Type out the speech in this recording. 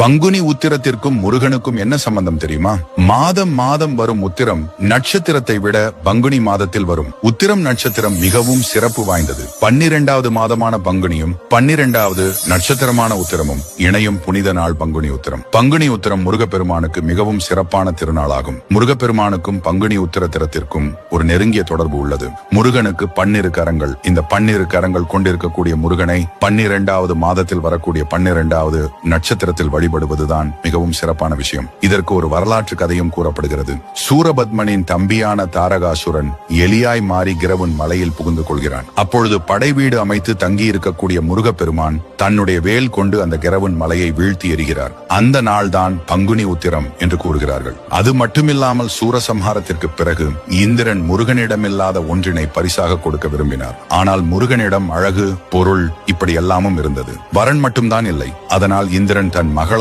பங்குனி உத்திரத்திற்கும் முருகனுக்கும் என்ன சம்பந்தம் தெரியுமா? மாதம் மாதம் வரும் உத்திரம் நட்சத்திரத்தை விட பங்குனி மாதத்தில் வரும் உத்திரம் நட்சத்திரம் மிகவும் சிறப்பு வாய்ந்தது. 12வது மாதமான பங்குனியும் 12வது நட்சத்திரமான உத்திரமும் இணையும் புனித நாள் பங்குனி உத்திரம். பங்குனி உத்திரம் முருகப்பெருமானுக்கு மிகவும் சிறப்பான திருநாளாகும். முருகப்பெருமானுக்கும் பங்குனி உத்திரத்திற்கும் ஒரு நெருங்கிய தொடர்பு உள்ளது. முருகனுக்கு 12 கரங்கள். இந்த 12 கரங்கள் கொண்டிருக்கக்கூடிய முருகனை 12வது மாதத்தில் வரக்கூடிய 12வது நட்சத்திரத்தில் வழிபடுவதுதான் மிகவும் சிறப்பான விஷயம். இதற்கு ஒரு வரலாற்று கதையும் கூறப்படுகிறது. சூரபத்மனின் தம்பியான தாரகாசுரன் எலியாய் மாறி கிரவுன் மலையில் புகுந்து கொள்கிறான். அப்பொழுது படை வீடு அமைத்து தங்கி இருக்கக்கூடிய முருகப்பெருமான் தன்னுடைய வேல் கொண்டு அந்த கிரவுன் மலையை வீழ்த்தி எறிகிறார். அந்த நாள் தான் பங்குனி உத்திரம் என்று கூறுகிறார்கள். அது மட்டுமில்லாமல் சூரசம்ஹாரத்திற்கு பிறகு இந்திரன் முருகனிடமில்லாத ஒன்றினை பரிசாக கொடுக்க விரும்பினார். ஆனால் முருகனிடம் அழகு, பொருள் இப்படி எல்லாமும் இருந்தது. வரன் மட்டும்தான் இல்லை. அதனால் இந்திரன் தன் மகள்